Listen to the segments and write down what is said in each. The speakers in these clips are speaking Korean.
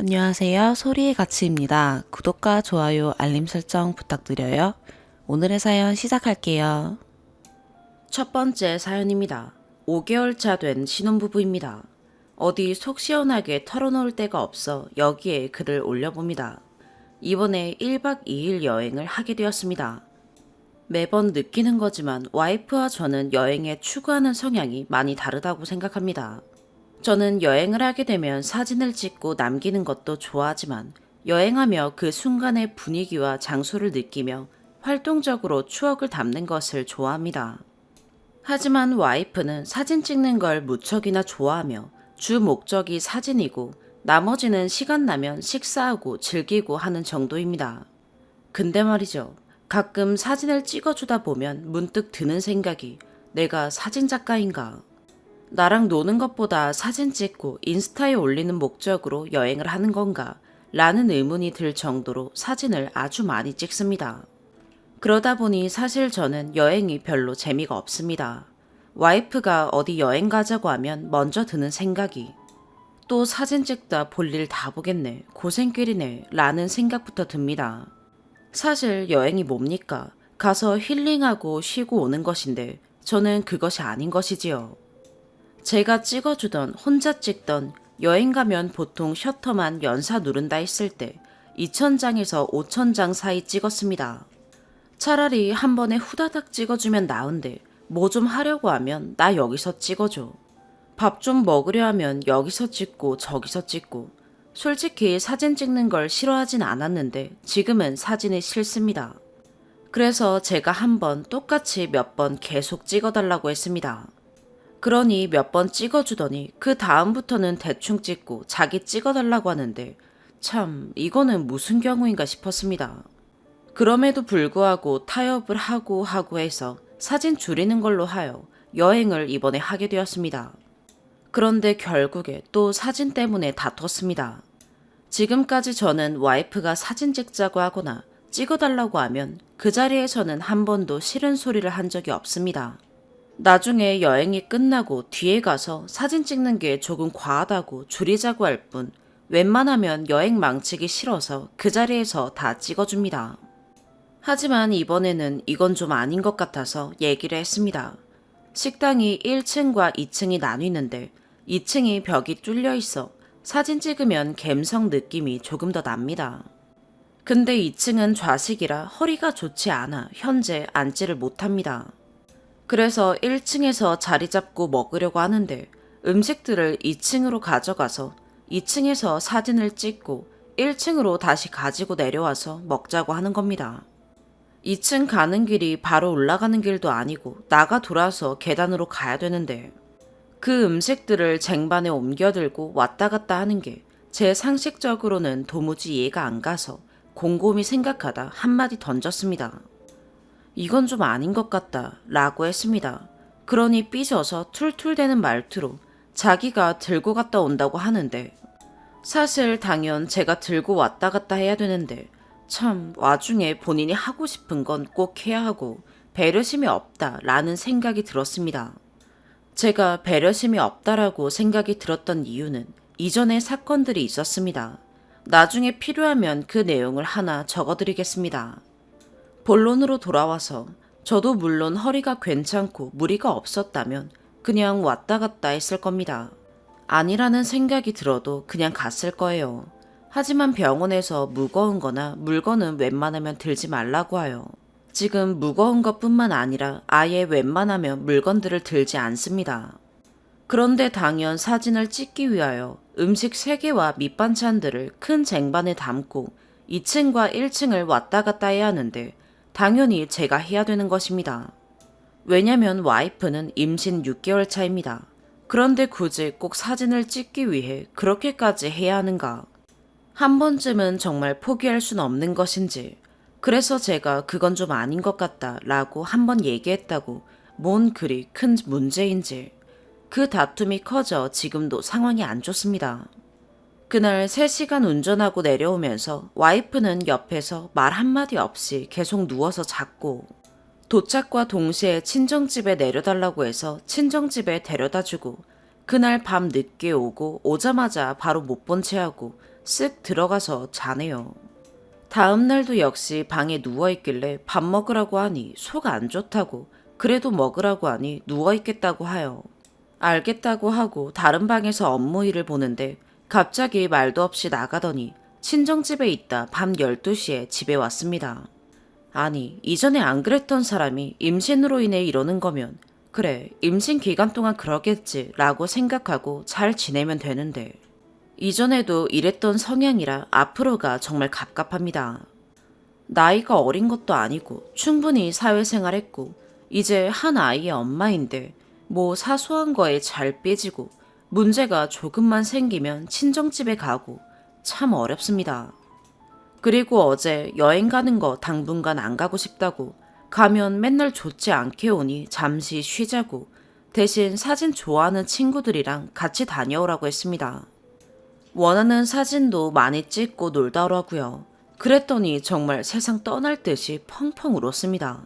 안녕하세요. 소리의 가치입니다. 구독과 좋아요, 알림 설정 부탁드려요. 오늘의 사연 시작할게요. 첫 번째 사연입니다. 5개월 차 된 신혼부부입니다. 어디 속 시원하게 털어놓을 데가 없어 여기에 글을 올려봅니다. 이번에 1박 2일 여행을 하게 되었습니다. 매번 느끼는 거지만 와이프와 저는 여행에 추구하는 성향이 많이 다르다고 생각합니다. 저는 여행을 하게 되면 사진을 찍고 남기는 것도 좋아하지만 여행하며 그 순간의 분위기와 장소를 느끼며 활동적으로 추억을 담는 것을 좋아합니다. 하지만 와이프는 사진 찍는 걸 무척이나 좋아하며 주 목적이 사진이고 나머지는 시간 나면 식사하고 즐기고 하는 정도입니다. 근데 말이죠. 가끔 사진을 찍어주다 보면 문득 드는 생각이 내가 사진작가인가? 나랑 노는 것보다 사진 찍고 인스타에 올리는 목적으로 여행을 하는 건가? 라는 의문이 들 정도로 사진을 아주 많이 찍습니다. 그러다 보니 사실 저는 여행이 별로 재미가 없습니다. 와이프가 어디 여행 가자고 하면 먼저 드는 생각이 또 사진 찍다 볼 일 다 보겠네, 고생길이네 라는 생각부터 듭니다. 사실 여행이 뭡니까? 가서 힐링하고 쉬고 오는 것인데 저는 그것이 아닌 것이지요. 제가 찍어주던 혼자 찍던 여행 가면 보통 셔터만 연사 누른다 했을 때 2,000장에서 5,000장 사이 찍었습니다. 차라리 한 번에 후다닥 찍어주면 나은데 뭐 좀 하려고 하면 나 여기서 찍어줘. 밥 좀 먹으려 하면 여기서 찍고 저기서 찍고. 솔직히 사진 찍는 걸 싫어하진 않았는데 지금은 사진이 싫습니다. 그래서 제가 한 번 똑같이 몇 번 계속 찍어달라고 했습니다. 그러니 몇 번 찍어주더니 그 다음부터는 대충 찍고 자기 찍어달라고 하는데 참 이거는 무슨 경우인가 싶었습니다. 그럼에도 불구하고 타협을 하고 해서 사진 줄이는 걸로 하여 여행을 이번에 하게 되었습니다. 그런데 결국에 또 사진 때문에 다퉜습니다. 지금까지 저는 와이프가 사진 찍자고 하거나 찍어달라고 하면 그 자리에서는 한 번도 싫은 소리를 한 적이 없습니다. 나중에 여행이 끝나고 뒤에 가서 사진 찍는 게 조금 과하다고 줄이자고 할 뿐 웬만하면 여행 망치기 싫어서 그 자리에서 다 찍어줍니다. 하지만 이번에는 이건 좀 아닌 것 같아서 얘기를 했습니다. 식당이 1층과 2층이 나뉘는데 2층이 벽이 뚫려 있어 사진 찍으면 갬성 느낌이 조금 더 납니다. 근데 2층은 좌식이라 허리가 좋지 않아 현재 앉지를 못합니다. 그래서 1층에서 자리 잡고 먹으려고 하는데 음식들을 2층으로 가져가서 2층에서 사진을 찍고 1층으로 다시 가지고 내려와서 먹자고 하는 겁니다. 2층 가는 길이 바로 올라가는 길도 아니고 나가 돌아서 계단으로 가야 되는데 그 음식들을 쟁반에 옮겨들고 왔다 갔다 하는 게 제 상식적으로는 도무지 이해가 안 가서 곰곰이 생각하다 한마디 던졌습니다. 이건 좀 아닌 것 같다 라고 했습니다. 그러니 삐져서 툴툴대는 말투로 자기가 들고 갔다 온다고 하는데 사실 당연 제가 들고 왔다 갔다 해야 되는데 참 와중에 본인이 하고 싶은 건 꼭 해야 하고 배려심이 없다 라는 생각이 들었습니다. 제가 배려심이 없다라고 생각이 들었던 이유는 이전에 사건들이 있었습니다. 나중에 필요하면 그 내용을 하나 적어드리겠습니다. 본론으로 돌아와서 저도 물론 허리가 괜찮고 무리가 없었다면 그냥 왔다 갔다 했을 겁니다. 아니라는 생각이 들어도 그냥 갔을 거예요. 하지만 병원에서 무거운 거나 물건은 웬만하면 들지 말라고 하요. 지금 무거운 것뿐만 아니라 아예 웬만하면 물건들을 들지 않습니다. 그런데 당연 사진을 찍기 위하여 음식 3개와 밑반찬들을 큰 쟁반에 담고 2층과 1층을 왔다 갔다 해야 하는데 당연히 제가 해야 되는 것입니다. 왜냐면 와이프는 임신 6개월 차입니다. 그런데 굳이 꼭 사진을 찍기 위해 그렇게까지 해야 하는가? 한 번쯤은 정말 포기할 순 없는 것인지, 그래서 제가 그건 좀 아닌 것 같다 라고 한번 얘기했다고 뭔 그리 큰 문제인지, 그 다툼이 커져 지금도 상황이 안 좋습니다. 그날 3시간 운전하고 내려오면서 와이프는 옆에서 말 한마디 없이 계속 누워서 잤고, 도착과 동시에 친정집에 내려달라고 해서 친정집에 데려다주고 그날 밤 늦게 오고 오자마자 바로 못 본 채 하고 쓱 들어가서 자네요. 다음 날도 역시 방에 누워있길래 밥 먹으라고 하니 속 안 좋다고, 그래도 먹으라고 하니 누워있겠다고 하여. 알겠다고 하고 다른 방에서 업무 일을 보는데 갑자기 말도 없이 나가더니 친정집에 있다 밤 12시에 집에 왔습니다. 아니, 이전에 안 그랬던 사람이 임신으로 인해 이러는 거면 그래, 임신 기간 동안 그러겠지 라고 생각하고 잘 지내면 되는데 이전에도 이랬던 성향이라 앞으로가 정말 갑갑합니다. 나이가 어린 것도 아니고 충분히 사회생활했고 이제 한 아이의 엄마인데 뭐 사소한 거에 잘 삐지고 문제가 조금만 생기면 친정집에 가고 참 어렵습니다. 그리고 어제 여행 가는 거 당분간 안 가고 싶다고 가면 맨날 좋지 않게 오니 잠시 쉬자고 대신 사진 좋아하는 친구들이랑 같이 다녀오라고 했습니다. 원하는 사진도 많이 찍고 놀다 오라고요. 그랬더니 정말 세상 떠날 듯이 펑펑 울었습니다.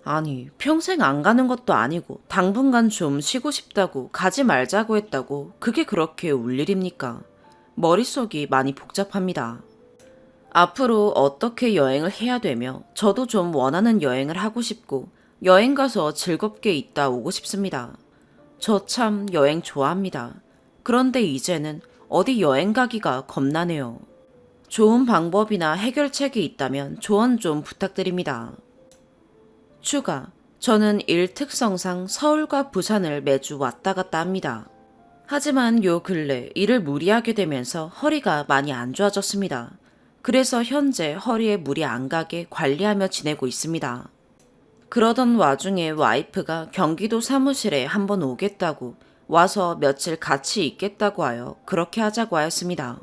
아니, 평생 안 가는 것도 아니고 당분간 좀 쉬고 싶다고 가지 말자고 했다고 그게 그렇게 울 일입니까? 머릿속이 많이 복잡합니다. 앞으로 어떻게 여행을 해야 되며 저도 좀 원하는 여행을 하고 싶고 여행 가서 즐겁게 있다 오고 싶습니다. 저 참 여행 좋아합니다. 그런데 이제는 어디 여행 가기가 겁나네요. 좋은 방법이나 해결책이 있다면 조언 좀 부탁드립니다. 추가, 저는 일 특성상 서울과 부산을 매주 왔다 갔다 합니다. 하지만 요 근래 일을 무리하게 되면서 허리가 많이 안 좋아졌습니다. 그래서 현재 허리에 무리 안 가게 관리하며 지내고 있습니다. 그러던 와중에 와이프가 경기도 사무실에 한번 오겠다고 와서 며칠 같이 있겠다고 하여 그렇게 하자고 하였습니다.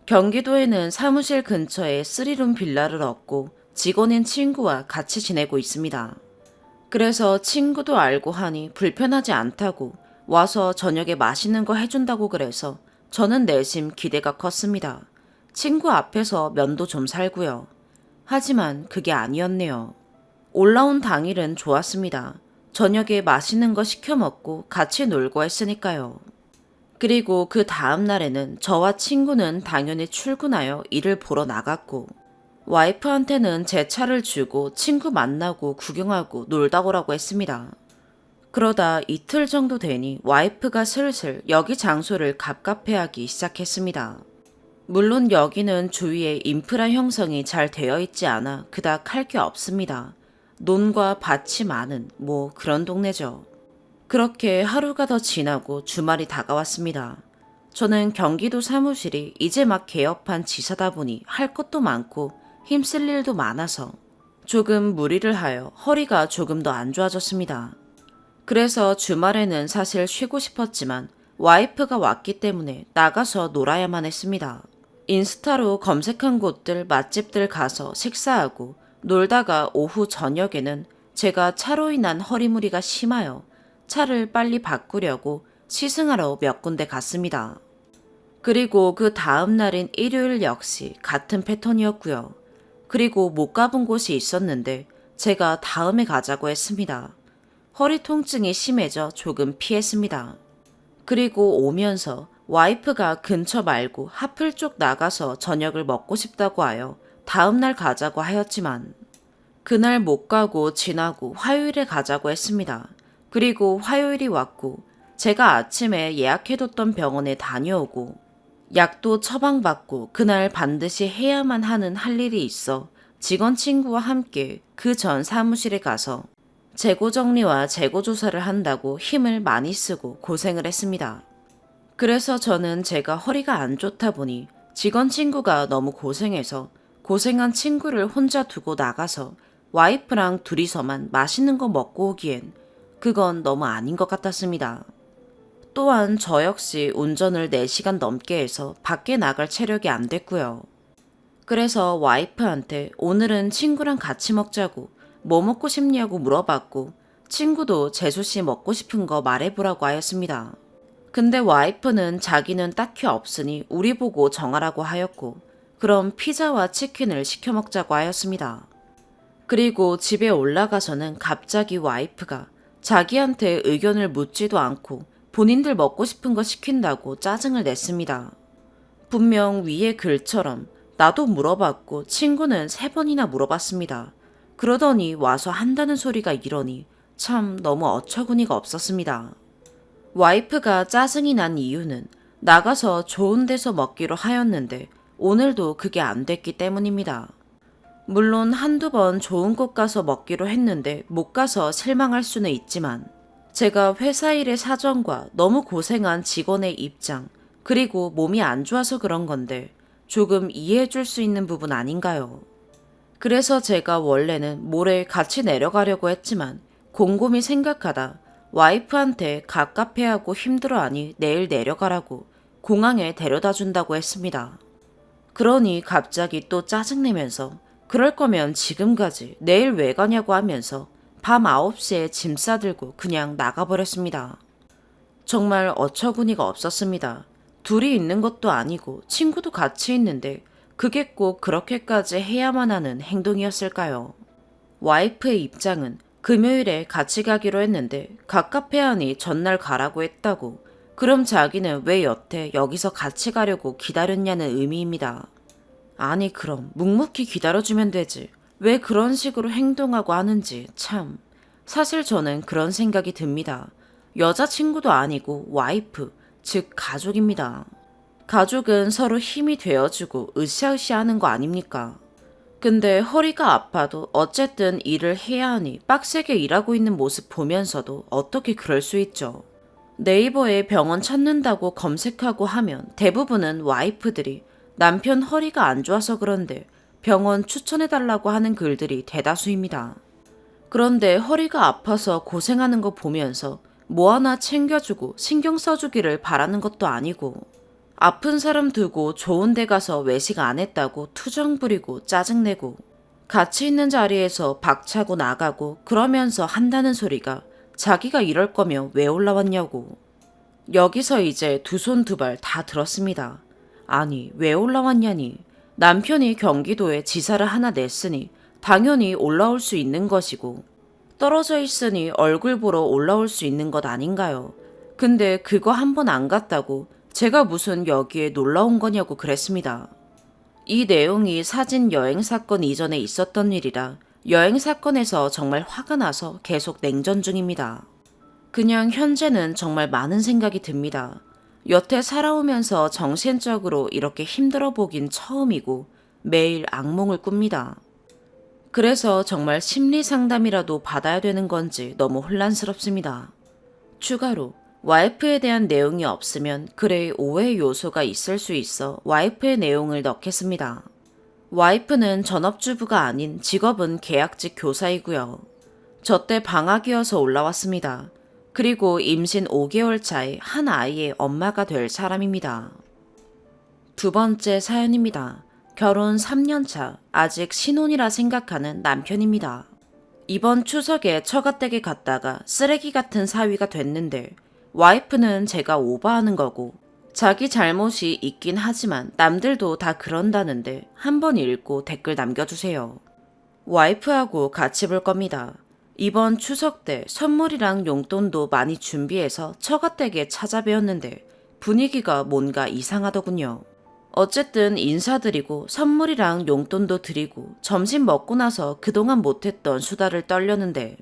경기도에는 사무실 근처에 3룸 빌라를 얻고 직원인 친구와 같이 지내고 있습니다. 그래서 친구도 알고 하니 불편하지 않다고 와서 저녁에 맛있는 거 해준다고 그래서 저는 내심 기대가 컸습니다. 친구 앞에서 면도 좀 살고요. 하지만 그게 아니었네요. 올라온 당일은 좋았습니다. 저녁에 맛있는 거 시켜 먹고 같이 놀고 했으니까요. 그리고 그 다음 날에는 저와 친구는 당연히 출근하여 일을 보러 나갔고 와이프한테는 제 차를 주고 친구 만나고 구경하고 놀다 오라고 했습니다. 그러다 이틀 정도 되니 와이프가 슬슬 여기 장소를 갑갑해하기 시작했습니다. 물론 여기는 주위에 인프라 형성이 잘 되어 있지 않아 그닥 할 게 없습니다. 논과 밭이 많은 뭐 그런 동네죠. 그렇게 하루가 더 지나고 주말이 다가왔습니다. 저는 경기도 사무실이 이제 막 개업한 지사다 보니 할 것도 많고 힘쓸 일도 많아서 조금 무리를 하여 허리가 조금 더 안 좋아졌습니다. 그래서 주말에는 사실 쉬고 싶었지만 와이프가 왔기 때문에 나가서 놀아야만 했습니다. 인스타로 검색한 곳들 맛집들 가서 식사하고 놀다가 오후 저녁에는 제가 차로 인한 허리무리가 심하여 차를 빨리 바꾸려고 시승하러 몇 군데 갔습니다. 그리고 그 다음 날인 일요일 역시 같은 패턴이었고요. 그리고 못 가본 곳이 있었는데 제가 다음에 가자고 했습니다. 허리 통증이 심해져 조금 피했습니다. 그리고 오면서 와이프가 근처 말고 하플 쪽 나가서 저녁을 먹고 싶다고 하여 다음날 가자고 하였지만 그날 못 가고 지나고 화요일에 가자고 했습니다. 그리고 화요일이 왔고 제가 아침에 예약해뒀던 병원에 다녀오고 약도 처방받고 그날 반드시 해야만 하는 할 일이 있어 직원 친구와 함께 그 전 사무실에 가서 재고 정리와 재고 조사를 한다고 힘을 많이 쓰고 고생을 했습니다. 그래서 저는 제가 허리가 안 좋다 보니 직원 친구가 너무 고생해서 고생한 친구를 혼자 두고 나가서 와이프랑 둘이서만 맛있는 거 먹고 오기엔 그건 너무 아닌 것 같았습니다. 또한 저 역시 운전을 4시간 넘게 해서 밖에 나갈 체력이 안 됐고요. 그래서 와이프한테 오늘은 친구랑 같이 먹자고 뭐 먹고 싶냐고 물어봤고 친구도 재수씨 먹고 싶은 거 말해보라고 하였습니다. 근데 와이프는 자기는 딱히 없으니 우리 보고 정하라고 하였고 그럼 피자와 치킨을 시켜 먹자고 하였습니다. 그리고 집에 올라가서는 갑자기 와이프가 자기한테 의견을 묻지도 않고 본인들 먹고 싶은 거 시킨다고 짜증을 냈습니다. 분명 위의 글처럼 나도 물어봤고 친구는 3번이나 물어봤습니다. 그러더니 와서 한다는 소리가 이러니 참 너무 어처구니가 없었습니다. 와이프가 짜증이 난 이유는 나가서 좋은 데서 먹기로 하였는데 오늘도 그게 안 됐기 때문입니다. 물론 한두 번 좋은 곳 가서 먹기로 했는데 못 가서 실망할 수는 있지만 제가 회사 일의 사정과 너무 고생한 직원의 입장, 그리고 몸이 안 좋아서 그런 건데 조금 이해해 줄 수 있는 부분 아닌가요? 그래서 제가 원래는 모레 같이 내려가려고 했지만 곰곰이 생각하다 와이프한테 갑갑해하고 힘들어하니 내일 내려가라고 공항에 데려다 준다고 했습니다. 그러니 갑자기 또 짜증내면서 그럴 거면 지금 가지 내일 왜 가냐고 하면서 밤 9시에 짐 싸들고 그냥 나가버렸습니다. 정말 어처구니가 없었습니다. 둘이 있는 것도 아니고 친구도 같이 있는데 그게 꼭 그렇게까지 해야만 하는 행동이었을까요? 와이프의 입장은 금요일에 같이 가기로 했는데 갑갑해하니 전날 가라고 했다고. 그럼 자기는 왜 여태 여기서 같이 가려고 기다렸냐는 의미입니다. 아니 그럼 묵묵히 기다려주면 되지. 왜 그런 식으로 행동하고 하는지 참. 사실 저는 그런 생각이 듭니다. 여자친구도 아니고 와이프, 즉 가족입니다. 가족은 서로 힘이 되어주고 으쌰으쌰 하는 거 아닙니까? 근데 허리가 아파도 어쨌든 일을 해야 하니 빡세게 일하고 있는 모습 보면서도 어떻게 그럴 수 있죠? 네이버에 병원 찾는다고 검색하고 하면 대부분은 와이프들이 남편 허리가 안 좋아서 그런데 병원 추천해달라고 하는 글들이 대다수입니다. 그런데 허리가 아파서 고생하는 거 보면서 뭐 하나 챙겨주고 신경 써주기를 바라는 것도 아니고 아픈 사람 두고 좋은 데 가서 외식 안 했다고 투정 부리고 짜증내고 같이 있는 자리에서 박차고 나가고 그러면서 한다는 소리가 자기가 이럴 거면 왜 올라왔냐고. 여기서 이제 두 손 두 발 다 들었습니다. 아니 왜 올라왔냐니. 남편이 경기도에 지사를 하나 냈으니 당연히 올라올 수 있는 것이고 떨어져 있으니 얼굴 보러 올라올 수 있는 것 아닌가요? 근데 그거 한 번 안 갔다고 제가 무슨 여기에 놀러 온 거냐고 그랬습니다. 이 내용이 사진 여행 사건 이전에 있었던 일이라 여행 사건에서 정말 화가 나서 계속 냉전 중입니다. 그냥 현재는 정말 많은 생각이 듭니다. 여태 살아오면서 정신적으로 이렇게 힘들어 보긴 처음이고 매일 악몽을 꿉니다. 그래서 정말 심리 상담이라도 받아야 되는 건지 너무 혼란스럽습니다. 추가로 와이프에 대한 내용이 없으면 글에 오해 요소가 있을 수 있어 와이프의 내용을 넣겠습니다. 와이프는 전업주부가 아닌 직업은 계약직 교사이고요. 저 때 방학이어서 올라왔습니다. 그리고 임신 5개월 차에 한 아이의 엄마가 될 사람입니다. 두 번째 사연입니다. 결혼 3년 차, 아직 신혼이라 생각하는 남편입니다. 이번 추석에 처가댁에 갔다가 쓰레기 같은 사위가 됐는데 와이프는 제가 오버하는 거고 자기 잘못이 있긴 하지만 남들도 다 그런다는데 한번 읽고 댓글 남겨주세요. 와이프하고 같이 볼 겁니다. 이번 추석 때 선물이랑 용돈도 많이 준비해서 처가댁에 찾아뵈었는데 분위기가 뭔가 이상하더군요. 어쨌든 인사드리고 선물이랑 용돈도 드리고 점심 먹고 나서 그동안 못했던 수다를 떨렸는데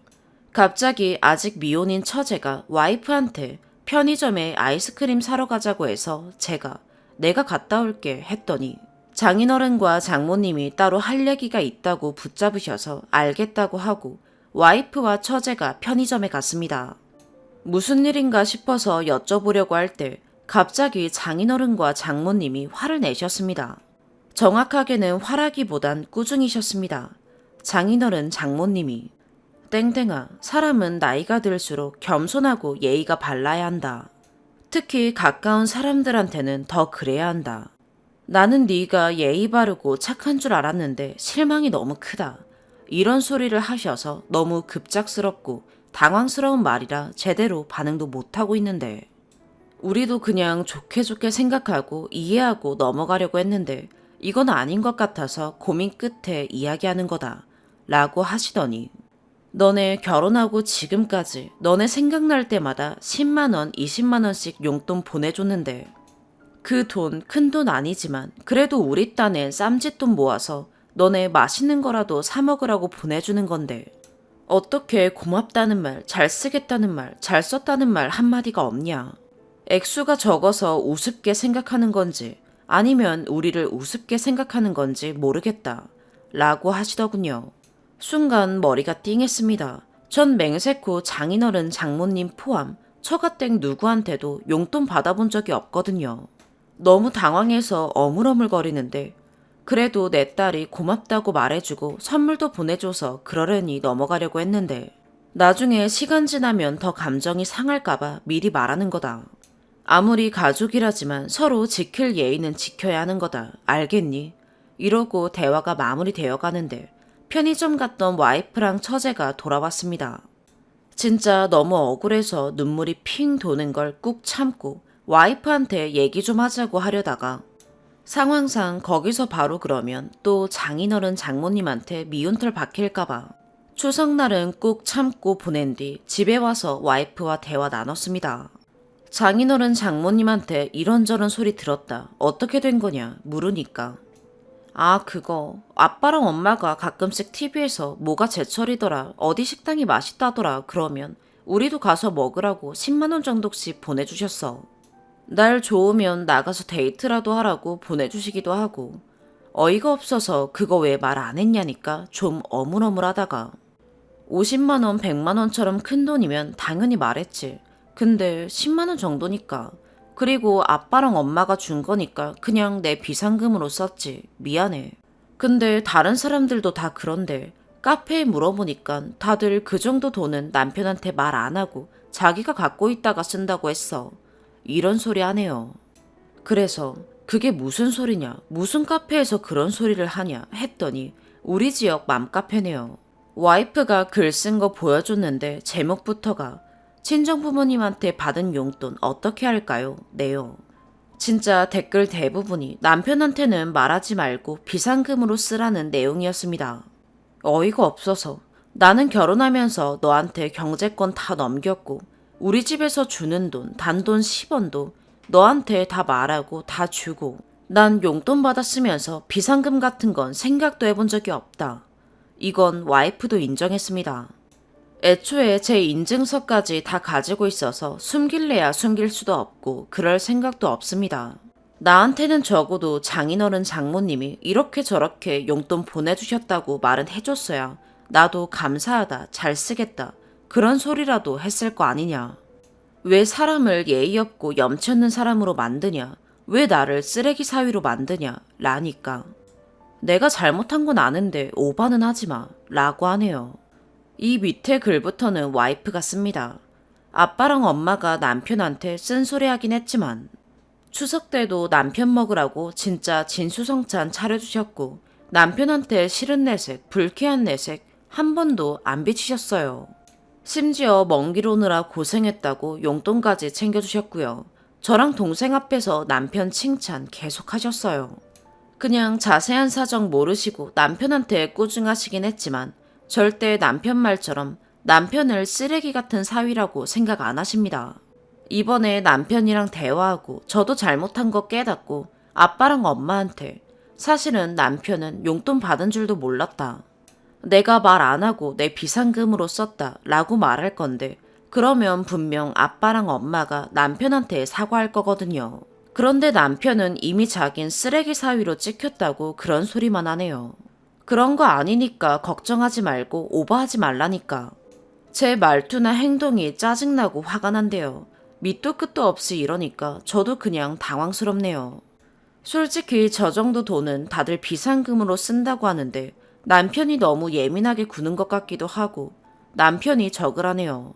갑자기 아직 미혼인 처제가 와이프한테 편의점에 아이스크림 사러 가자고 해서 제가 내가 갔다 올게 했더니 장인어른과 장모님이 따로 할 얘기가 있다고 붙잡으셔서 알겠다고 하고 와이프와 처제가 편의점에 갔습니다. 무슨 일인가 싶어서 여쭤보려고 할 때 갑자기 장인어른과 장모님이 화를 내셨습니다. 정확하게는 화라기보단 꾸중이셨습니다. 장인어른 장모님이 땡땡아, 사람은 나이가 들수록 겸손하고 예의가 발라야 한다. 특히 가까운 사람들한테는 더 그래야 한다. 나는 네가 예의 바르고 착한 줄 알았는데 실망이 너무 크다. 이런 소리를 하셔서 너무 급작스럽고 당황스러운 말이라 제대로 반응도 못하고 있는데 우리도 그냥 좋게 좋게 생각하고 이해하고 넘어가려고 했는데 이건 아닌 것 같아서 고민 끝에 이야기하는 거다 라고 하시더니 너네 결혼하고 지금까지 너네 생각날 때마다 10만원, 20만원씩 용돈 보내줬는데 그 돈 큰 돈 아니지만 그래도 우리 딴에 쌈짓돈 모아서 너네 맛있는 거라도 사 먹으라고 보내주는 건데 어떻게 고맙다는 말, 잘 쓰겠다는 말, 잘 썼다는 말 한마디가 없냐. 액수가 적어서 우습게 생각하는 건지 아니면 우리를 우습게 생각하는 건지 모르겠다 라고 하시더군요. 순간 머리가 띵했습니다. 전 맹세코 장인어른 장모님 포함 처가댁 누구한테도 용돈 받아본 적이 없거든요. 너무 당황해서 어물어물거리는데 그래도 내 딸이 고맙다고 말해주고 선물도 보내줘서 그러려니 넘어가려고 했는데 나중에 시간 지나면 더 감정이 상할까봐 미리 말하는 거다. 아무리 가족이라지만 서로 지킬 예의는 지켜야 하는 거다. 알겠니? 이러고 대화가 마무리되어 가는데 편의점 갔던 와이프랑 처제가 돌아왔습니다. 진짜 너무 억울해서 눈물이 핑 도는 걸 꾹 참고 와이프한테 얘기 좀 하자고 하려다가 상황상 거기서 바로 그러면 또 장인어른 장모님한테 미운털 박힐까봐 추석날은 꾹 참고 보낸 뒤 집에 와서 와이프와 대화 나눴습니다. 장인어른 장모님한테 이런저런 소리 들었다. 어떻게 된 거냐 물으니까 아 그거 아빠랑 엄마가 가끔씩 TV에서 뭐가 제철이더라 어디 식당이 맛있다더라 그러면 우리도 가서 먹으라고 10만 원 정도씩 보내주셨어. 날 좋으면 나가서 데이트라도 하라고 보내주시기도 하고 어이가 없어서 그거 왜 말 안 했냐니까 좀 어물어물하다가 50만 원 100만 원처럼 큰 돈이면 당연히 말했지. 근데 10만 원 정도니까 그리고 아빠랑 엄마가 준 거니까 그냥 내 비상금으로 썼지. 미안해. 근데 다른 사람들도 다 그런데 카페에 물어보니까 다들 그 정도 돈은 남편한테 말 안 하고 자기가 갖고 있다가 쓴다고 했어. 이런 소리 하네요. 그래서 그게 무슨 소리냐 무슨 카페에서 그런 소리를 하냐 했더니 우리 지역 맘카페네요. 와이프가 글 쓴 거 보여줬는데 제목부터가 친정부모님한테 받은 용돈 어떻게 할까요? 네요. 진짜 댓글 대부분이 남편한테는 말하지 말고 비상금으로 쓰라는 내용이었습니다. 어이가 없어서 나는 결혼하면서 너한테 경제권 다 넘겼고 우리 집에서 주는 돈 단돈 10원도 너한테 다 말하고 다 주고 난 용돈 받았으면서 비상금 같은 건 생각도 해본 적이 없다. 이건 와이프도 인정했습니다. 애초에 제 인증서까지 다 가지고 있어서 숨길래야 숨길 수도 없고 그럴 생각도 없습니다. 나한테는 적어도 장인어른 장모님이 이렇게 저렇게 용돈 보내주셨다고 말은 해줬어야 나도 감사하다 잘 쓰겠다 그런 소리라도 했을 거 아니냐. 왜 사람을 예의 없고 염치 없는 사람으로 만드냐 왜 나를 쓰레기 사위로 만드냐 라니까 내가 잘못한 건 아는데 오바는 하지마 라고 하네요. 이 밑에 글부터는 와이프가 씁니다. 아빠랑 엄마가 남편한테 쓴소리하긴 했지만 추석 때도 남편 먹으라고 진짜 진수성찬 차려주셨고 남편한테 싫은 내색, 불쾌한 내색 한 번도 안 비치셨어요. 심지어 먼 길 오느라 고생했다고 용돈까지 챙겨주셨고요. 저랑 동생 앞에서 남편 칭찬 계속 하셨어요. 그냥 자세한 사정 모르시고 남편한테 꾸중하시긴 했지만 절대 남편 말처럼 남편을 쓰레기 같은 사위라고 생각 안 하십니다. 이번에 남편이랑 대화하고 저도 잘못한 거 깨닫고 아빠랑 엄마한테 사실은 남편은 용돈 받은 줄도 몰랐다. 내가 말 안 하고 내 비상금으로 썼다 라고 말할 건데 그러면 분명 아빠랑 엄마가 남편한테 사과할 거거든요. 그런데 남편은 이미 자긴 쓰레기 사위로 찍혔다고 그런 소리만 하네요. 그런 거 아니니까 걱정하지 말고 오버하지 말라니까. 제 말투나 행동이 짜증나고 화가 난대요. 밑도 끝도 없이 이러니까 저도 그냥 당황스럽네요. 솔직히 저 정도 돈은 다들 비상금으로 쓴다고 하는데 남편이 너무 예민하게 구는 것 같기도 하고 남편이 적으라네요.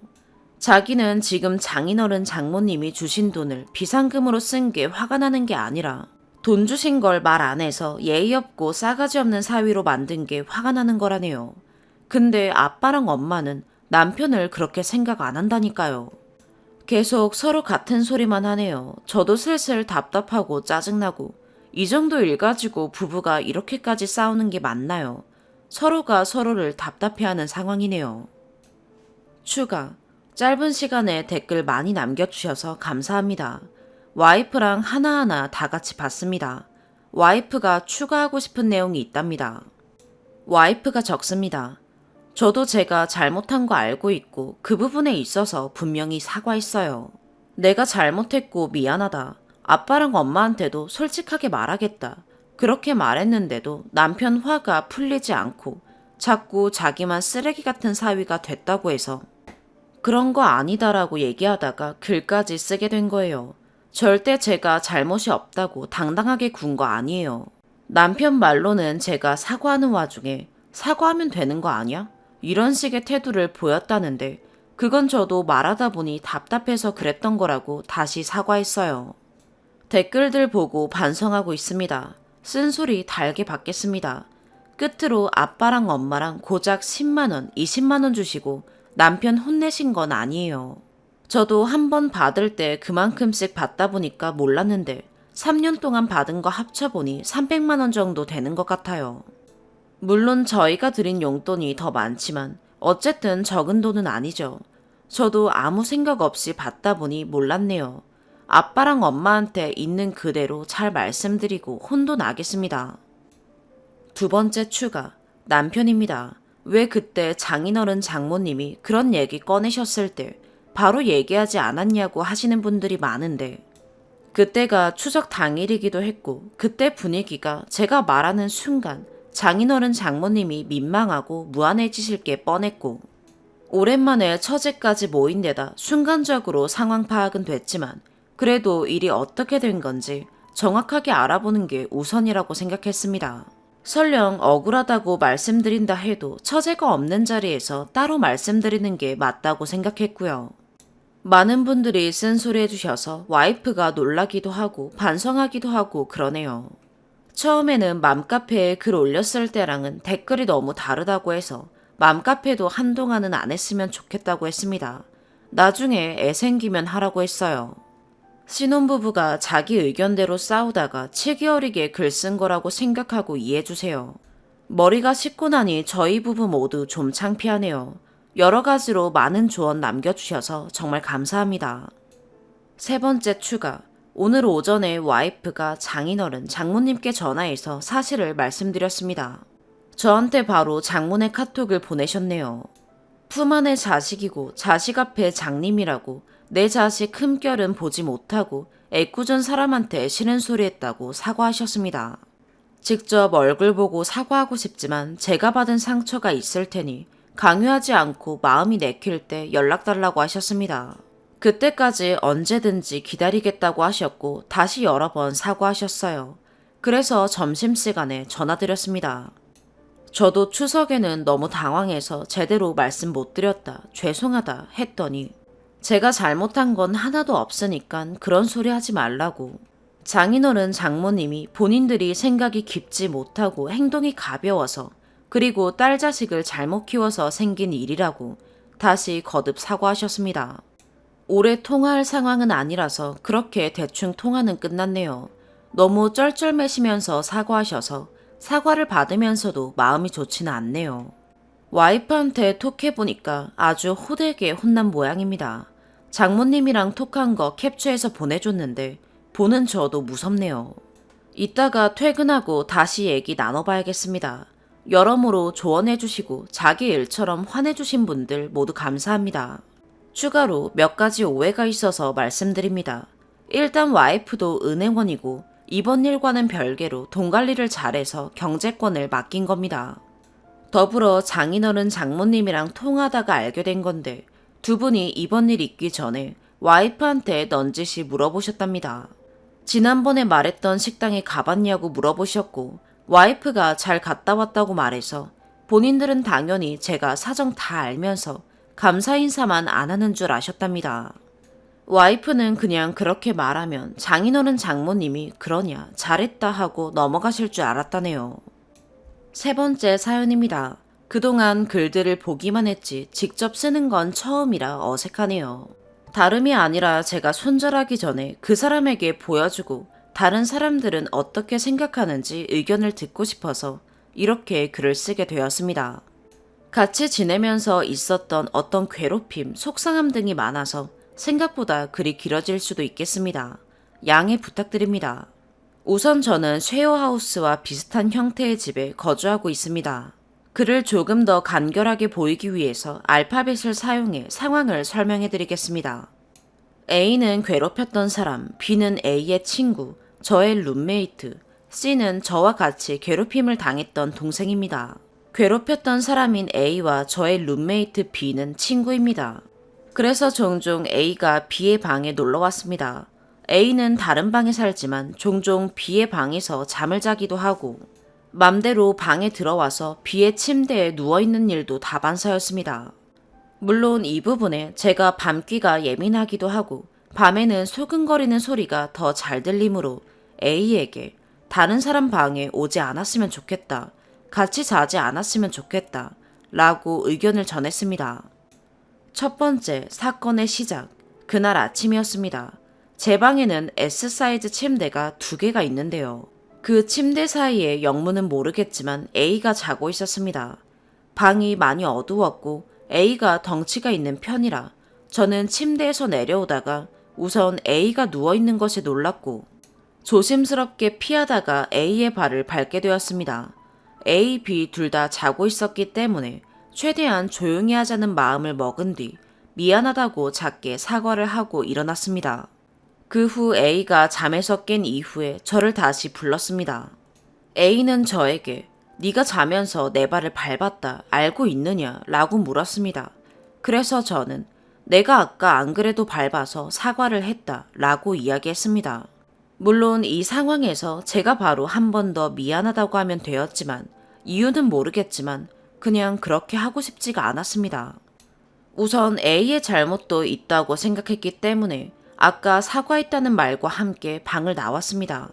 자기는 지금 장인어른 장모님이 주신 돈을 비상금으로 쓴 게 화가 나는 게 아니라 돈 주신 걸 말 안 해서 예의 없고 싸가지 없는 사위로 만든 게 화가 나는 거라네요. 근데 아빠랑 엄마는 남편을 그렇게 생각 안 한다니까요. 계속 서로 같은 소리만 하네요. 저도 슬슬 답답하고 짜증나고 이 정도 일 가지고 부부가 이렇게까지 싸우는 게 맞나요? 서로가 서로를 답답해하는 상황이네요. 추가. 짧은 시간에 댓글 많이 남겨주셔서 감사합니다. 와이프랑 하나하나 다 같이 봤습니다. 와이프가 추가하고 싶은 내용이 있답니다. 와이프가 적습니다. 저도 제가 잘못한 거 알고 있고 그 부분에 있어서 분명히 사과했어요. 내가 잘못했고 미안하다. 아빠랑 엄마한테도 솔직하게 말하겠다. 그렇게 말했는데도 남편 화가 풀리지 않고 자꾸 자기만 쓰레기 같은 사위가 됐다고 해서 그런 거 아니다라고 얘기하다가 글까지 쓰게 된 거예요. 절대 제가 잘못이 없다고 당당하게 군 거 아니에요. 남편 말로는 제가 사과하는 와중에 사과하면 되는 거 아니야? 이런 식의 태도를 보였다는데 그건 저도 말하다 보니 답답해서 그랬던 거라고 다시 사과했어요. 댓글들 보고 반성하고 있습니다. 쓴소리 달게 받겠습니다. 끝으로 아빠랑 엄마랑 고작 10만원, 20만원 주시고 남편 혼내신 건 아니에요. 저도 한 번 받을 때 그만큼씩 받다 보니까 몰랐는데 3년 동안 받은 거 합쳐보니 300만원 정도 되는 것 같아요. 물론 저희가 드린 용돈이 더 많지만 어쨌든 적은 돈은 아니죠. 저도 아무 생각 없이 받다 보니 몰랐네요. 아빠랑 엄마한테 있는 그대로 잘 말씀드리고 혼도 나겠습니다. 두 번째 추가, 남편입니다. 왜 그때 장인어른 장모님이 그런 얘기 꺼내셨을 때 바로 얘기하지 않았냐고 하시는 분들이 많은데 그때가 추석 당일이기도 했고 그때 분위기가 제가 말하는 순간 장인어른 장모님이 민망하고 무안해지실 게 뻔했고 오랜만에 처제까지 모인 데다 순간적으로 상황 파악은 됐지만 그래도 일이 어떻게 된 건지 정확하게 알아보는 게 우선이라고 생각했습니다. 설령 억울하다고 말씀드린다 해도 처제가 없는 자리에서 따로 말씀드리는 게 맞다고 생각했고요. 많은 분들이 쓴소리 해주셔서 와이프가 놀라기도 하고 반성하기도 하고 그러네요. 처음에는 맘카페에 글 올렸을 때랑은 댓글이 너무 다르다고 해서 맘카페도 한동안은 안 했으면 좋겠다고 했습니다. 나중에 애 생기면 하라고 했어요. 신혼부부가 자기 의견대로 싸우다가 치기 어리게 글 쓴 거라고 생각하고 이해해주세요. 머리가 식고 나니 저희 부부 모두 좀 창피하네요. 여러 가지로 많은 조언 남겨주셔서 정말 감사합니다. 세 번째 추가. 오늘 오전에 와이프가 장인어른 장모님께 전화해서 사실을 말씀드렸습니다. 저한테 바로 장모네 카톡을 보내셨네요. 품 안의 자식이고 자식 앞에 장님이라고 내 자식 흠결은 보지 못하고 애꿎은 사람한테 싫은 소리 했다고 사과하셨습니다. 직접 얼굴 보고 사과하고 싶지만 제가 받은 상처가 있을 테니 강요하지 않고 마음이 내킬 때 연락달라고 하셨습니다. 그때까지 언제든지 기다리겠다고 하셨고 다시 여러 번 사과하셨어요. 그래서 점심시간에 전화드렸습니다. 저도 추석에는 너무 당황해서 제대로 말씀 못 드렸다, 죄송하다 했더니 제가 잘못한 건 하나도 없으니까 그런 소리 하지 말라고. 장인어른 장모님이 본인들이 생각이 깊지 못하고 행동이 가벼워서 그리고 딸 자식을 잘못 키워서 생긴 일이라고 다시 거듭 사과하셨습니다. 오래 통화할 상황은 아니라서 그렇게 대충 통화는 끝났네요. 너무 쩔쩔매시면서 사과하셔서 사과를 받으면서도 마음이 좋지는 않네요. 와이프한테 톡해보니까 아주 호되게 혼난 모양입니다. 장모님이랑 톡한 거 캡처해서 보내줬는데 보는 저도 무섭네요. 이따가 퇴근하고 다시 얘기 나눠봐야겠습니다. 여러모로 조언해주시고 자기 일처럼 화내주신 분들 모두 감사합니다. 추가로 몇 가지 오해가 있어서 말씀드립니다. 일단 와이프도 은행원이고 이번 일과는 별개로 돈 관리를 잘해서 경제권을 맡긴 겁니다. 더불어 장인어른 장모님이랑 통하다가 알게 된 건데 두 분이 이번 일 있기 전에 와이프한테 넌지시 물어보셨답니다. 지난번에 말했던 식당에 가봤냐고 물어보셨고 와이프가 잘 갔다 왔다고 말해서 본인들은 당연히 제가 사정 다 알면서 감사 인사만 안 하는 줄 아셨답니다. 와이프는 그냥 그렇게 말하면 장인어른 장모님이 그러냐 잘했다 하고 넘어가실 줄 알았다네요. 세 번째 사연입니다. 그동안 글들을 보기만 했지 직접 쓰는 건 처음이라 어색하네요. 다름이 아니라 제가 손절하기 전에 그 사람에게 보여주고 다른 사람들은 어떻게 생각하는지 의견을 듣고 싶어서 이렇게 글을 쓰게 되었습니다. 같이 지내면서 있었던 어떤 괴롭힘, 속상함 등이 많아서 생각보다 글이 길어질 수도 있겠습니다. 양해 부탁드립니다. 우선 저는 쉐어하우스와 비슷한 형태의 집에 거주하고 있습니다. 글을 조금 더 간결하게 보이기 위해서 알파벳을 사용해 상황을 설명해 드리겠습니다. A는 괴롭혔던 사람, B는 A의 친구, 저의 룸메이트, C는 저와 같이 괴롭힘을 당했던 동생입니다. 괴롭혔던 사람인 A와 저의 룸메이트 B는 친구입니다. 그래서 종종 A가 B의 방에 놀러 왔습니다. A는 다른 방에 살지만 종종 B의 방에서 잠을 자기도 하고 맘대로 방에 들어와서 B의 침대에 누워있는 일도 다반사였습니다. 물론 이 부분에 제가 밤귀가 예민하기도 하고 밤에는 소근거리는 소리가 더 잘 들리므로 A에게 다른 사람 방에 오지 않았으면 좋겠다, 같이 자지 않았으면 좋겠다 라고 의견을 전했습니다. 첫 번째 사건의 시작, 그날 아침이었습니다. 제 방에는 S사이즈 침대가 2개가 있는데요. 그 침대 사이에 영문은 모르겠지만 A가 자고 있었습니다. 방이 많이 어두웠고 A가 덩치가 있는 편이라 저는 침대에서 내려오다가 우선 A가 누워있는 것에 놀랐고 조심스럽게 피하다가 A의 발을 밟게 되었습니다. A, B 둘 다 자고 있었기 때문에 최대한 조용히 하자는 마음을 먹은 뒤 미안하다고 작게 사과를 하고 일어났습니다. 그 후 A가 잠에서 깬 이후에 저를 다시 불렀습니다. A는 저에게 네가 자면서 내 발을 밟았다 알고 있느냐 라고 물었습니다. 그래서 저는 내가 아까 안 그래도 밟아서 사과를 했다 라고 이야기했습니다. 물론 이 상황에서 제가 바로 한 번 더 미안하다고 하면 되었지만 이유는 모르겠지만 그냥 그렇게 하고 싶지가 않았습니다. 우선 A의 잘못도 있다고 생각했기 때문에 아까 사과했다는 말과 함께 방을 나왔습니다.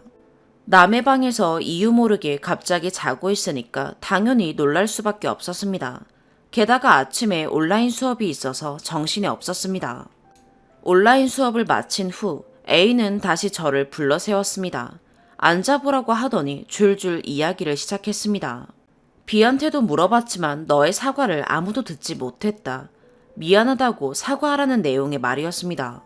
남의 방에서 이유 모르게 갑자기 자고 있으니까 당연히 놀랄 수밖에 없었습니다. 게다가 아침에 온라인 수업이 있어서 정신이 없었습니다. 온라인 수업을 마친 후 A는 다시 저를 불러 세웠습니다. 앉아보라고 하더니 줄줄 이야기를 시작했습니다. B한테도 물어봤지만 너의 사과를 아무도 듣지 못했다. 미안하다고 사과하라는 내용의 말이었습니다.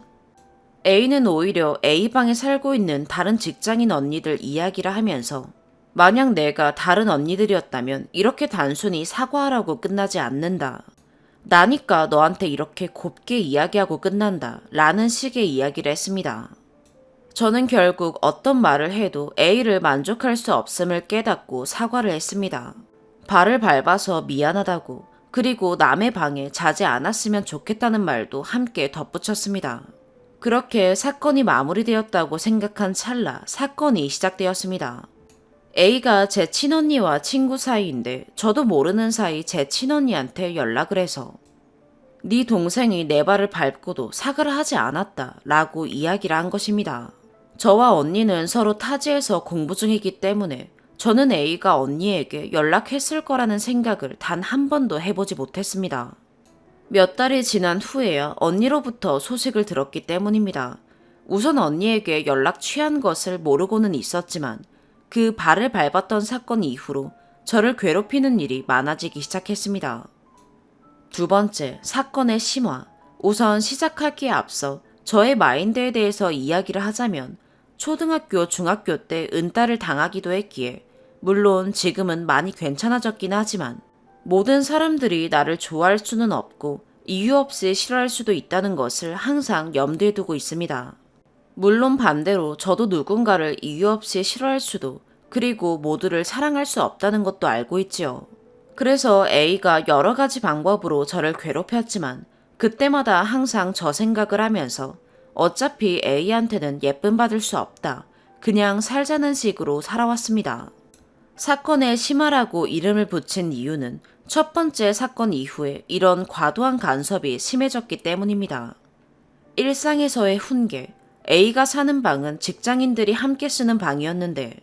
A는 오히려 A방에 살고 있는 다른 직장인 언니들 이야기를 하면서 만약 내가 다른 언니들이었다면 이렇게 단순히 사과하라고 끝나지 않는다. 나니까 너한테 이렇게 곱게 이야기하고 끝난다 라는 식의 이야기를 했습니다. 저는 결국 어떤 말을 해도 A를 만족할 수 없음을 깨닫고 사과를 했습니다. 발을 밟아서 미안하다고, 그리고 남의 방에 자지 않았으면 좋겠다는 말도 함께 덧붙였습니다. 그렇게 사건이 마무리되었다고 생각한 찰나 사건이 시작되었습니다. A가 제 친언니와 친구 사이인데 저도 모르는 사이 제 친언니한테 연락을 해서 네 동생이 내 발을 밟고도 사과를 하지 않았다 라고 이야기를 한 것입니다. 저와 언니는 서로 타지에서 공부 중이기 때문에 저는 A가 언니에게 연락했을 거라는 생각을 단 한 번도 해보지 못했습니다. 몇 달이 지난 후에야 언니로부터 소식을 들었기 때문입니다. 우선 언니에게 연락 취한 것을 모르고는 있었지만 그 발을 밟았던 사건 이후로 저를 괴롭히는 일이 많아지기 시작했습니다. 두 번째, 사건의 심화. 우선 시작하기에 앞서 저의 마인드에 대해서 이야기를 하자면 초등학교, 중학교 때 은따를 당하기도 했기에 물론 지금은 많이 괜찮아졌긴 하지만 모든 사람들이 나를 좋아할 수는 없고 이유 없이 싫어할 수도 있다는 것을 항상 염두에 두고 있습니다. 물론 반대로 저도 누군가를 이유 없이 싫어할 수도, 그리고 모두를 사랑할 수 없다는 것도 알고 있지요. 그래서 A가 여러 가지 방법으로 저를 괴롭혔지만 그때마다 항상 저 생각을 하면서 어차피 A한테는 예쁨 받을 수 없다, 그냥 살자는 식으로 살아왔습니다. 사건의 심화라고 이름을 붙인 이유는 첫 번째 사건 이후에 이런 과도한 간섭이 심해졌기 때문입니다. 일상에서의 훈계. A가 사는 방은 직장인들이 함께 쓰는 방이었는데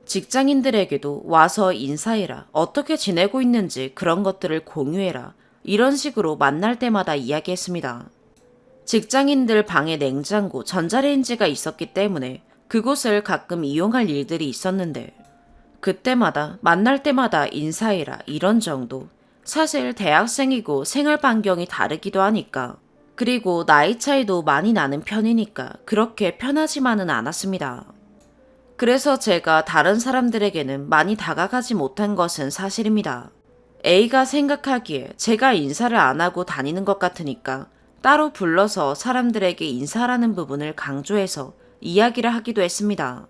직장인들에게도 와서 인사해라, 어떻게 지내고 있는지 그런 것들을 공유해라, 이런 식으로 만날 때마다 이야기했습니다. 직장인들 방에 냉장고, 전자레인지가 있었기 때문에 그곳을 가끔 이용할 일들이 있었는데 그때마다 만날 때마다 인사해라 이런 정도. 사실 대학생이고 생활 반경이 다르기도 하니까 그리고 나이 차이도 많이 나는 편이니까 그렇게 편하지만은 않았습니다. 그래서 제가 다른 사람들에게는 많이 다가가지 못한 것은 사실입니다. A가 생각하기에 제가 인사를 안 하고 다니는 것 같으니까 따로 불러서 사람들에게 인사하라는 부분을 강조해서 이야기를 하기도 했습니다.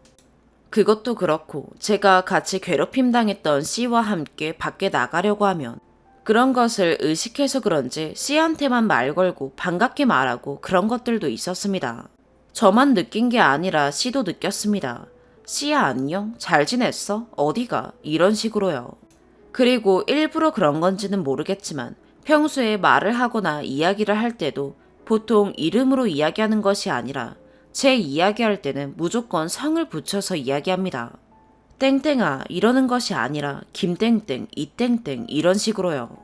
그것도 그렇고 제가 같이 괴롭힘 당했던 C와 함께 밖에 나가려고 하면 그런 것을 의식해서 그런지 C한테만 말 걸고 반갑게 말하고 그런 것들도 있었습니다. 저만 느낀 게 아니라 C도 느꼈습니다. C야 안녕? 잘 지냈어? 어디가? 이런 식으로요. 그리고 일부러 그런 건지는 모르겠지만 평소에 말을 하거나 이야기를 할 때도 보통 이름으로 이야기하는 것이 아니라 제 이야기할 때는 무조건 성을 붙여서 이야기합니다. 땡땡아 이러는 것이 아니라 김땡땡, 이땡땡 이런 식으로요.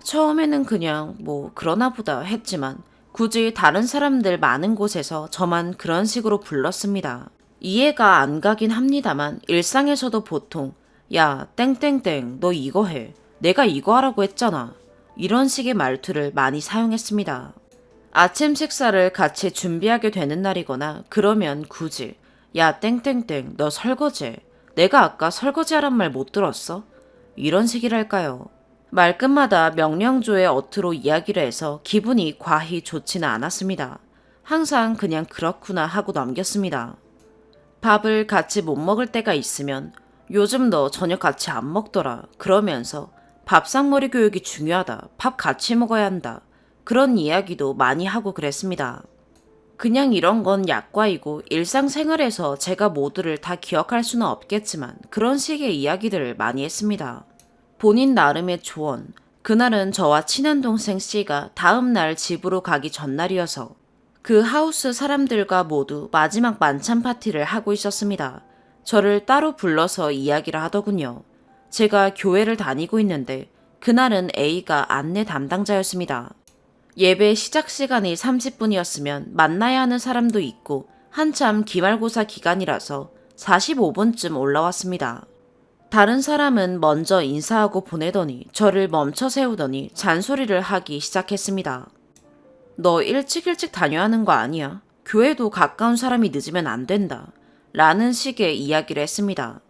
처음에는 그냥 뭐 그러나 보다 했지만 굳이 다른 사람들 많은 곳에서 저만 그런 식으로 불렀습니다. 이해가 안 가긴 합니다만 일상에서도 보통 야 땡땡땡 너 이거 해. 내가 이거 하라고 했잖아. 이런 식의 말투를 많이 사용했습니다. 아침 식사를 같이 준비하게 되는 날이거나 그러면 굳이 야 땡땡땡 너 설거지해. 내가 아까 설거지하란 말 못 들었어? 이런 식이랄까요. 말끝마다 명령조의 어투로 이야기를 해서 기분이 과히 좋지는 않았습니다. 항상 그냥 그렇구나 하고 넘겼습니다. 밥을 같이 못 먹을 때가 있으면 요즘 너 저녁 같이 안 먹더라 그러면서 밥상머리 교육이 중요하다. 밥 같이 먹어야 한다. 그런 이야기도 많이 하고 그랬습니다. 그냥 이런 건 약과이고 일상생활에서 제가 모두를 다 기억할 수는 없겠지만 그런 식의 이야기들을 많이 했습니다. 본인 나름의 조언. 그날은 저와 친한 동생 C가 다음날 집으로 가기 전날이어서 그 하우스 사람들과 모두 마지막 만찬 파티를 하고 있었습니다. 저를 따로 불러서 이야기를 하더군요. 제가 교회를 다니고 있는데 그날은 A가 안내 담당자였습니다. 예배 시작 시간이 30분이었으면 만나야 하는 사람도 있고 한참 기말고사 기간이라서 45분쯤 올라왔습니다. 다른 사람은 먼저 인사하고 보내더니 저를 멈춰 세우더니 잔소리를 하기 시작했습니다. 너 일찍 다녀야 하는 거 아니야? 교회도 가까운 사람이 늦으면 안 된다. 라는 식의 이야기를 했습니다.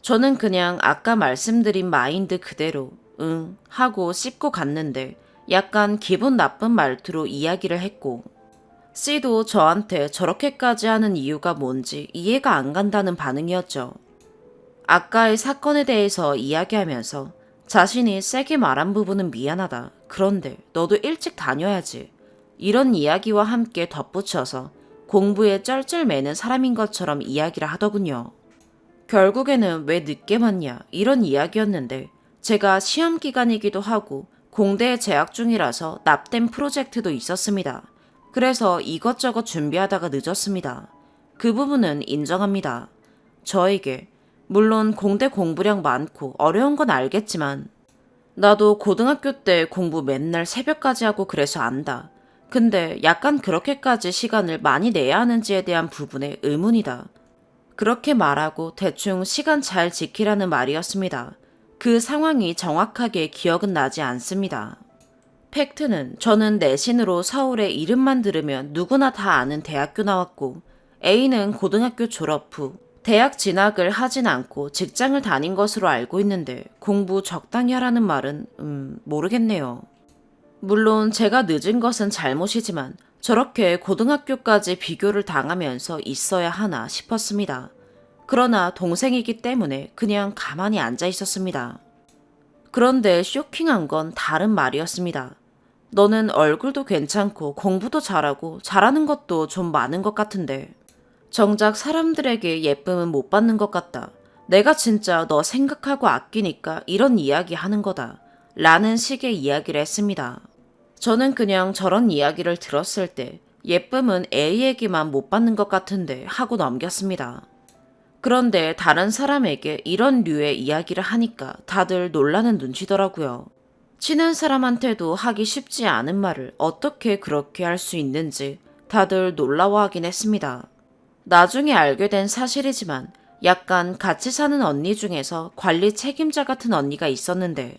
저는 그냥 아까 말씀드린 마인드 그대로 응 하고 씹고 갔는데 약간 기분 나쁜 말투로 이야기를 했고 C도 저한테 저렇게까지 하는 이유가 뭔지 이해가 안 간다는 반응이었죠. 아까의 사건에 대해서 이야기하면서 자신이 세게 말한 부분은 미안하다. 그런데 너도 일찍 다녀야지. 이런 이야기와 함께 덧붙여서 공부에 쩔쩔매는 사람인 것처럼 이야기를 하더군요. 결국에는 왜 늦게 왔냐 이런 이야기였는데 제가 시험 기간이기도 하고 공대에 재학 중이라서 납땜 프로젝트도 있었습니다. 그래서 이것저것 준비하다가 늦었습니다. 그 부분은 인정합니다. 저에게 물론 공대 공부량 많고 어려운 건 알겠지만 나도 고등학교 때 공부 맨날 새벽까지 하고 그래서 안다. 근데 약간 그렇게까지 시간을 많이 내야 하는지에 대한 부분에 의문이다. 그렇게 말하고 대충 시간 잘 지키라는 말이었습니다. 그 상황이 정확하게 기억은 나지 않습니다. 팩트는 저는 내신으로 서울에 이름만 들으면 누구나 다 아는 대학교 나왔고 A는 고등학교 졸업 후 대학 진학을 하진 않고 직장을 다닌 것으로 알고 있는데 공부 적당히 하라는 말은 모르겠네요. 물론 제가 늦은 것은 잘못이지만 저렇게 고등학교까지 비교를 당하면서 있어야 하나 싶었습니다. 그러나 동생이기 때문에 그냥 가만히 앉아 있었습니다. 그런데 쇼킹한 건 다른 말이었습니다. 너는 얼굴도 괜찮고 공부도 잘하고 잘하는 것도 좀 많은 것 같은데 정작 사람들에게 예쁨은 못 받는 것 같다. 내가 진짜 너 생각하고 아끼니까 이런 이야기 하는 거다. 라는 식의 이야기를 했습니다. 저는 그냥 저런 이야기를 들었을 때 예쁨은 A에게만 못 받는 것 같은데 하고 넘겼습니다. 그런데 다른 사람에게 이런 류의 이야기를 하니까 다들 놀라는 눈치더라고요. 친한 사람한테도 하기 쉽지 않은 말을 어떻게 그렇게 할 수 있는지 다들 놀라워하긴 했습니다. 나중에 알게 된 사실이지만 약간 같이 사는 언니 중에서 관리 책임자 같은 언니가 있었는데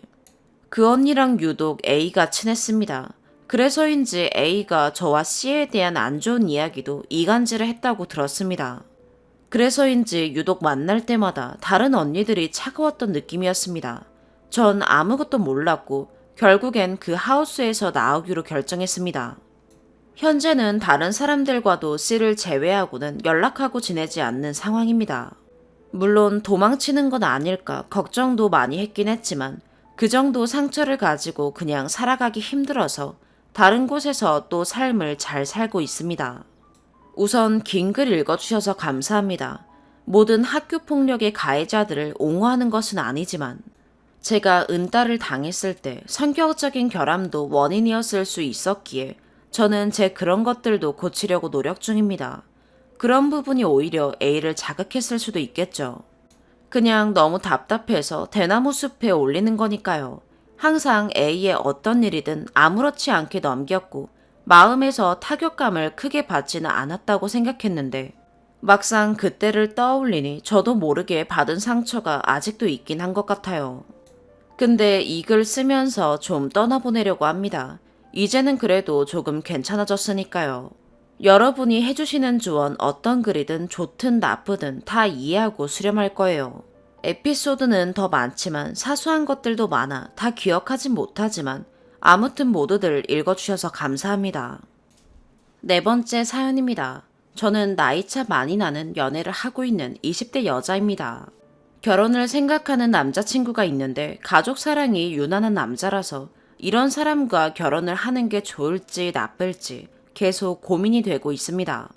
그 언니랑 유독 A가 친했습니다. 그래서인지 A가 저와 C에 대한 안 좋은 이야기도 이간질을 했다고 들었습니다. 그래서인지 유독 만날 때마다 다른 언니들이 차가웠던 느낌이었습니다. 전 아무것도 몰랐고 결국엔 그 하우스에서 나오기로 결정했습니다. 현재는 다른 사람들과도 C를 제외하고는 연락하고 지내지 않는 상황입니다. 물론 도망치는 건 아닐까 걱정도 많이 했긴 했지만 그 정도 상처를 가지고 그냥 살아가기 힘들어서 다른 곳에서 또 삶을 잘 살고 있습니다. 우선 긴 글 읽어주셔서 감사합니다. 모든 학교 폭력의 가해자들을 옹호하는 것은 아니지만 제가 은따를 당했을 때 성격적인 결함도 원인이었을 수 있었기에 저는 제 그런 것들도 고치려고 노력 중입니다. 그런 부분이 오히려 A를 자극했을 수도 있겠죠. 그냥 너무 답답해서 대나무 숲에 올리는 거니까요. 항상 A의 어떤 일이든 아무렇지 않게 넘겼고 마음에서 타격감을 크게 받지는 않았다고 생각했는데 막상 그때를 떠올리니 저도 모르게 받은 상처가 아직도 있긴 한 것 같아요. 근데 이 글 쓰면서 좀 떠나보내려고 합니다. 이제는 그래도 조금 괜찮아졌으니까요. 여러분이 해주시는 조언 어떤 글이든 좋든 나쁘든 다 이해하고 수렴할 거예요. 에피소드는 더 많지만 사소한 것들도 많아 다 기억하진 못하지만 아무튼 모두들 읽어주셔서 감사합니다. 네 번째 사연입니다. 저는 나이차 많이 나는 연애를 하고 있는 20대 여자입니다. 결혼을 생각하는 남자친구가 있는데 가족 사랑이 유난한 남자라서 이런 사람과 결혼을 하는 게 좋을지 나쁠지 계속 고민이 되고 있습니다.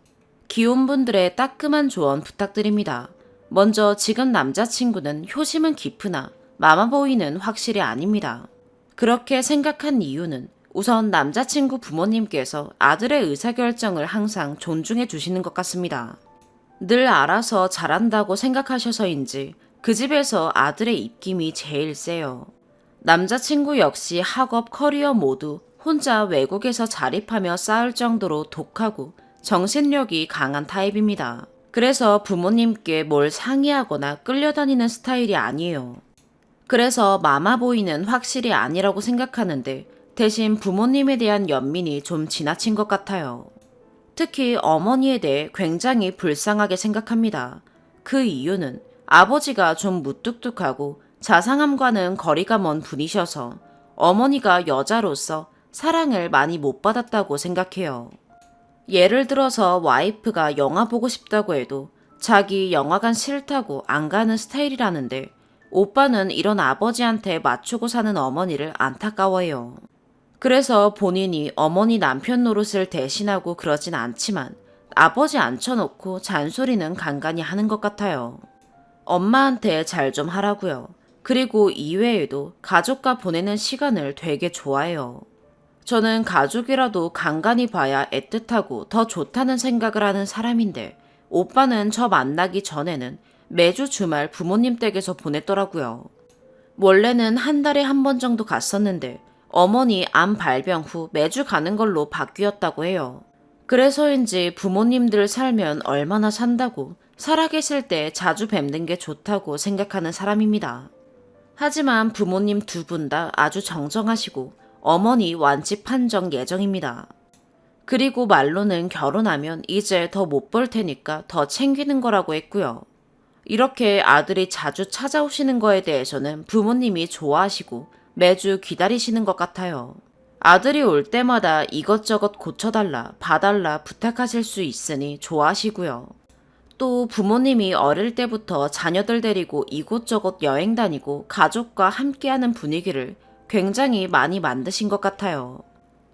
기혼분들의 따끔한 조언 부탁드립니다. 먼저 지금 남자친구는 효심은 깊으나 마마보이는 확실히 아닙니다. 그렇게 생각한 이유는 우선 남자친구 부모님께서 아들의 의사결정을 항상 존중해 주시는 것 같습니다. 늘 알아서 잘한다고 생각하셔서인지 그 집에서 아들의 입김이 제일 세요. 남자친구 역시 학업, 커리어 모두 혼자 외국에서 자립하며 쌓을 정도로 독하고 정신력이 강한 타입입니다. 그래서 부모님께 뭘 상의하거나 끌려다니는 스타일이 아니에요. 그래서 마마보이는 확실히 아니라고 생각하는데 대신 부모님에 대한 연민이 좀 지나친 것 같아요. 특히 어머니에 대해 굉장히 불쌍하게 생각합니다. 그 이유는 아버지가 좀 무뚝뚝하고 자상함과는 거리가 먼 분이셔서 어머니가 여자로서 사랑을 많이 못 받았다고 생각해요. 예를 들어서 와이프가 영화 보고 싶다고 해도 자기 영화관 싫다고 안 가는 스타일이라는데 오빠는 이런 아버지한테 맞추고 사는 어머니를 안타까워해요. 그래서 본인이 어머니 남편 노릇을 대신하고 그러진 않지만 아버지 앉혀놓고 잔소리는 간간히 하는 것 같아요. 엄마한테 잘 좀 하라고요. 그리고 이외에도 가족과 보내는 시간을 되게 좋아해요. 저는 가족이라도 간간히 봐야 애틋하고 더 좋다는 생각을 하는 사람인데 오빠는 저 만나기 전에는 매주 주말 부모님 댁에서 보냈더라고요. 원래는 한 달에 한 번 정도 갔었는데 어머니 암 발병 후 매주 가는 걸로 바뀌었다고 해요. 그래서인지 부모님들 살면 얼마나 산다고 살아계실 때 자주 뵙는 게 좋다고 생각하는 사람입니다. 하지만 부모님 두 분 다 아주 정정하시고 어머니 완치 판정 예정입니다. 그리고 말로는 결혼하면 이제 더 못 볼 테니까 더 챙기는 거라고 했고요. 이렇게 아들이 자주 찾아오시는 거에 대해서는 부모님이 좋아하시고 매주 기다리시는 것 같아요. 아들이 올 때마다 이것저것 고쳐달라, 봐달라 부탁하실 수 있으니 좋아하시고요. 또 부모님이 어릴 때부터 자녀들 데리고 이곳저곳 여행 다니고 가족과 함께하는 분위기를 굉장히 많이 만드신 것 같아요.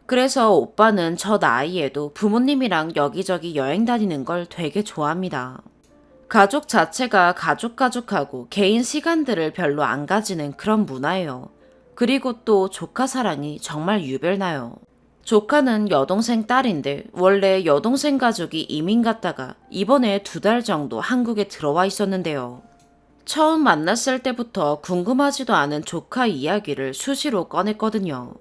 그래서 오빠는 저 나이에도 부모님이랑 여기저기 여행 다니는 걸 되게 좋아합니다. 가족 자체가 가족하고 개인 시간들을 별로 안 가지는 그런 문화예요. 그리고 또 조카 사랑이 정말 유별나요. 조카는 여동생 딸인데 원래 여동생 가족이 이민 갔다가 이번에 2달 정도 한국에 들어와 있었는데요. 처음 만났을 때부터 궁금하지도 않은 조카 이야기를 수시로 꺼냈거든요.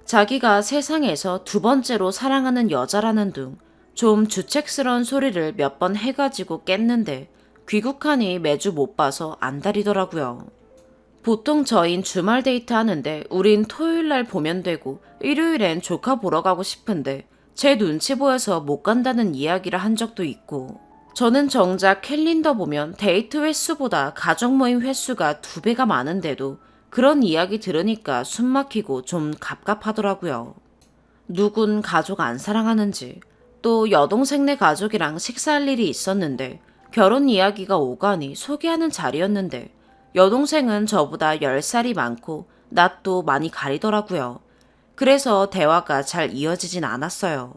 자기가 세상에서 2번째로 사랑하는 여자라는 둥 좀 주책스러운 소리를 몇 번 해가지고 깼는데 귀국하니 매주 못 봐서 안달이더라고요. 보통 저흰 주말 데이트 하는데 우린 토요일 날 보면 되고 일요일엔 조카 보러 가고 싶은데 제 눈치 보여서 못 간다는 이야기를 한 적도 있고, 저는 정작 캘린더 보면 데이트 횟수보다 가족 모임 횟수가 2배가 많은데도 그런 이야기 들으니까 숨 막히고 좀 갑갑하더라고요. 누군 가족 안 사랑하는지, 또 여동생네 가족이랑 식사할 일이 있었는데 결혼 이야기가 오가니 소개하는 자리였는데 여동생은 저보다 10살이 많고 낯도 많이 가리더라고요. 그래서 대화가 잘 이어지진 않았어요.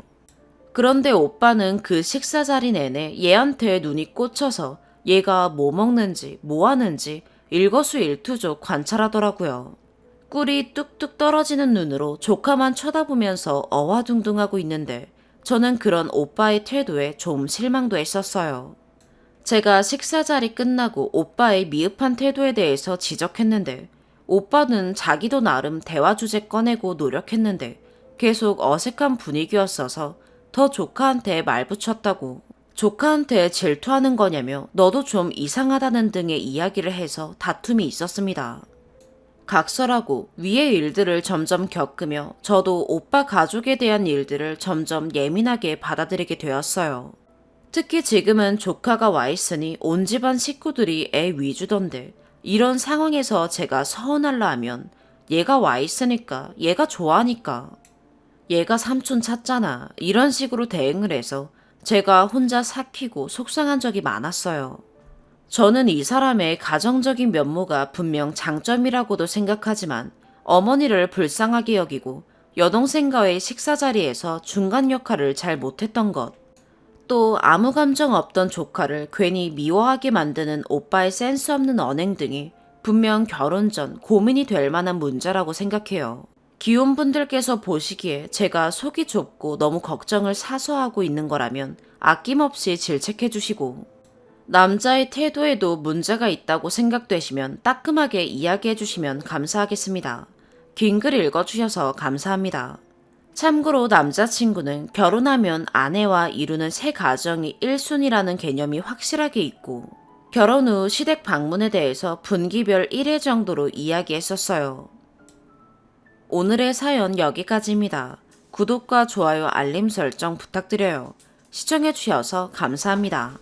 그런데 오빠는 그 식사 자리 내내 얘한테 눈이 꽂혀서 얘가 뭐 먹는지 뭐 하는지 일거수일투족 관찰하더라고요. 꿀이 뚝뚝 떨어지는 눈으로 조카만 쳐다보면서 어와둥둥하고 있는데 저는 그런 오빠의 태도에 좀 실망도 했었어요. 제가 식사 자리 끝나고 오빠의 미흡한 태도에 대해서 지적했는데 오빠는 자기도 나름 대화 주제 꺼내고 노력했는데 계속 어색한 분위기였어서 더 조카한테 말 붙였다고, 조카한테 질투하는 거냐며 너도 좀 이상하다는 등의 이야기를 해서 다툼이 있었습니다. 각설하고 위의 일들을 점점 겪으며 저도 오빠 가족에 대한 일들을 점점 예민하게 받아들이게 되었어요. 특히 지금은 조카가 와 있으니 온 집안 식구들이 애 위주던데 이런 상황에서 제가 서운할라 하면 얘가 와 있으니까, 얘가 좋아하니까, 얘가 삼촌 찾잖아, 이런 식으로 대응을 해서 제가 혼자 삭히고 속상한 적이 많았어요. 저는 이 사람의 가정적인 면모가 분명 장점이라고도 생각하지만 어머니를 불쌍하게 여기고 여동생과의 식사 자리에서 중간 역할을 잘 못했던 것, 또 아무 감정 없던 조카를 괜히 미워하게 만드는 오빠의 센스 없는 언행 등이 분명 결혼 전 고민이 될 만한 문제라고 생각해요. 기혼분들께서 보시기에 제가 속이 좁고 너무 걱정을 사서 하고 있는 거라면 아낌없이 질책해 주시고, 남자의 태도에도 문제가 있다고 생각되시면 따끔하게 이야기해 주시면 감사하겠습니다. 긴 글 읽어주셔서 감사합니다. 참고로 남자친구는 결혼하면 아내와 이루는 새 가정이 1순위라는 개념이 확실하게 있고, 결혼 후 시댁 방문에 대해서 분기별 1회 정도로 이야기했었어요. 오늘의 사연 여기까지입니다. 구독과 좋아요, 알림 설정 부탁드려요. 시청해주셔서 감사합니다.